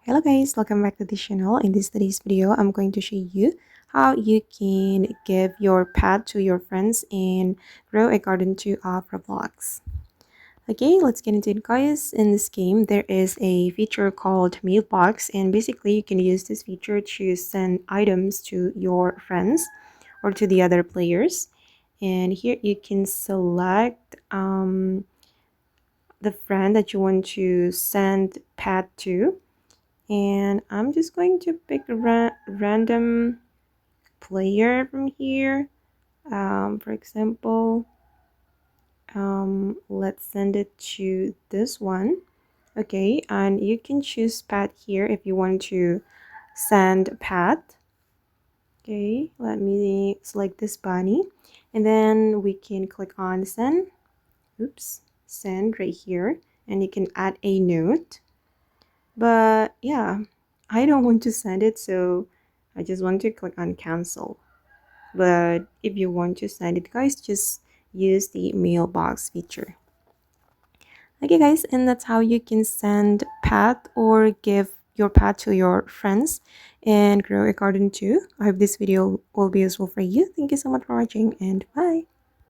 Hello guys, welcome back to the channel. In today's video, I'm going to show you how you can give your pet to your friends and grow a garden to Roblox. Okay, let's get into it guys. In this game, there is a feature called Mailbox, and basically you can use this feature to send items to your friends or to the other players. And here you can select the friend that you want to send pet to, and I'm just going to pick a random player from here. For example, let's send it to this one. Okay, and you can choose pet here if you want to send pet. Okay, let me select this bunny, and then we can click on send. Oops, send right here, and you can add a note. But yeah, I don't want to send it, so I just want to click on cancel. But if you want to send it guys, just use the mailbox feature. Okay guys, and that's how you can send pet or give your pet to your friends and grow a garden too. I hope this video will be useful for you. Thank you so much for watching, and bye.